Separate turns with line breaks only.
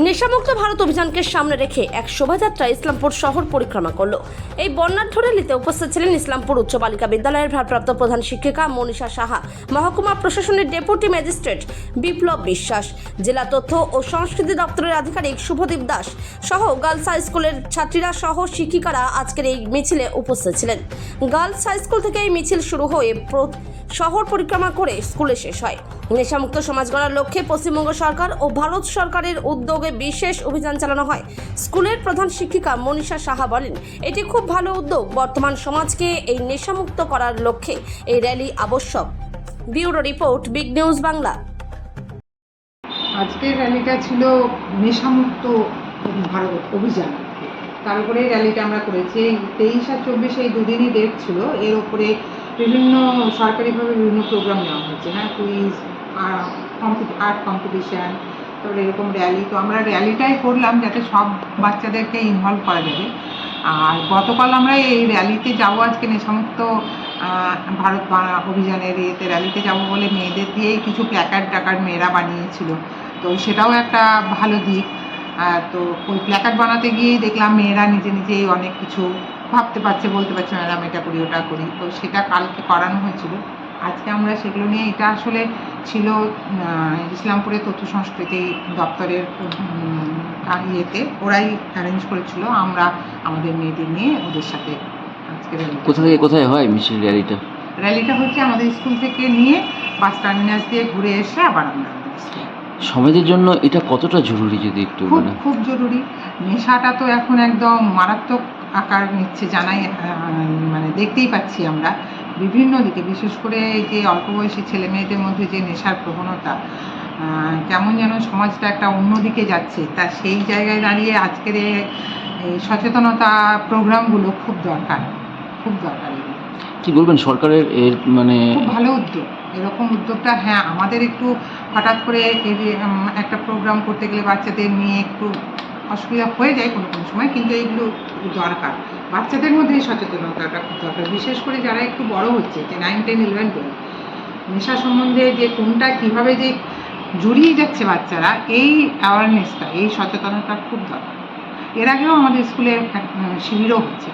নেশামুক্ত ভারত অভিযানকে সামনে রেখে এক শোভাযাত্রা ইসলামপুর শহর পরিক্রমা করল। এই বর্ণাঢ্য র্যালিতে উপস্থিত ছিলেন ইসলামপুর উচ্চ বালিকা বিদ্যালয়ের ভারপ্রাপ্ত প্রধান শিক্ষিকা মনীষা সাহা, মহকুমা প্রশাসনের ডেপুটি ম্যাজিস্ট্রেট বিপ্লব বিশ্বাস, জেলা তথ্য ও সংস্কৃতি দপ্তরের আধিকারিক শুভদীপ দাস সহ গার্লস হাই স্কুলের ছাত্রীরা সহ শিক্ষিকারা আজকের এই মিছিলে উপস্থিত ছিলেন। গার্লস হাই স্কুল থেকে এই মিছিল শুরু হয়ে শহর পরিক্রমা করে স্কুলে শেষ হয়। নেশামুক্ত সমাজ গড়ার লক্ষ্যে পশ্চিমবঙ্গ সরকার ও ভারত সরকারের উদ্যোগে বিশেষ অভিযান চালানো হয়। স্কুলের প্রধান শিক্ষিকা মনীষা সাহা বলেন, এটি খুব ভালো উদ্যোগ। বর্তমান সমাজকে এই নেশামুক্ত করার লক্ষ্যে এই র্যালি আবশ্যক। Bureau report, big news Bangla.
আজকের র্যালিটা ছিল নেশামুক্ত ভারত অভিযান, তার উপরে র্যালিটা আমরা করেছি। 23 আর 24 এই দুদিনই ডেট ছিল। এর উপরে বিভিন্ন সরকারিভাবে বিভিন্ন প্রোগ্রাম নেওয়া হয়েছে, হ্যাঁ, কুইজ, আর্ট কম্পিটিশান, তারপরে এরকম র্যালি। তো আমরা র্যালিটাই করলাম যাতে সব বাচ্চাদেরকে ইনভলভ করা যাবে। আর গতকাল আমরা এই র্যালিতে যাবো, আজকে নেশামুক্ত ভারত অভিযানের এতে র্যালিতে যাব বলে মেয়েদের দিয়েই কিছু প্ল্যাকার্ড মেয়েরা বানিয়েছিল। তো সেটাও একটা ভালো দিক। তো ওই প্ল্যাকার্ড বানাতে গিয়েই দেখলাম মেয়েরা নিজেই অনেক কিছু ভাবতে পারছে, বলতে পারছে, ম্যাডাম এটা করি ওটা করি। তো সেটা কালকে করানো হয়েছিল। আজকে আমরা সেগুলো নিয়ে, এটা আসলে ছিল ইসলামপুরের তথ্য সংস্কৃতি দপ্তরের ইয়েতে, ওরাই অ্যারেঞ্জ করেছিল। আমরা আমাদের মেয়েদের নিয়ে ওদের সাথে আজকে
কোথায় হয় মিছিল র্যালিটা?
র্যালিটা হচ্ছে আমাদের স্কুল থেকে নিয়ে বাস টার্মিনাস দিয়ে ঘুরে এসে আবার আমরা
সমাজের জন্য এটা কতটা জরুরি, যদি একটু
খুব জরুরি। নেশাটা তো এখন একদম মারাত্মক আকার নিচ্ছে, জানাই, মানে দেখতেই পাচ্ছি আমরা বিভিন্ন দিকে, বিশেষ করে এই যে অল্প বয়সী ছেলে মেয়েদের মধ্যে যে নেশার প্রবণতা, কেমন যেন সমাজটা একটা অন্যদিকে যাচ্ছে। তা সেই জায়গায় দাঁড়িয়ে আজকের এই সচেতনতা প্রোগ্রামগুলো খুব দরকার।
কি বলবেন সরকারের এর মানে
খুব ভালো উদ্যোগ, এরকম উদ্যোগটা। হ্যাঁ, আমাদের একটু হঠাৎ করে একটা প্রোগ্রাম করতে গেলে বাচ্চাদের নিয়ে একটু অসুবিধা হয়ে যায় কোনো সময়, কিন্তু এইগুলো দরকার। বাচ্চাদের মধ্যে এই সচেতনতাটা খুব দরকার, বিশেষ করে যারা একটু বড় হচ্ছে, যে 9, 10, 11, 12, নেশা সম্বন্ধে যে কোনটা কীভাবে যে জড়িয়ে যাচ্ছে বাচ্চারা, এই অ্যাওয়ারনেসটা, এই সচেতনতা খুব দরকার। এর আগেও আমাদের স্কুলে শিবিরও হচ্ছে।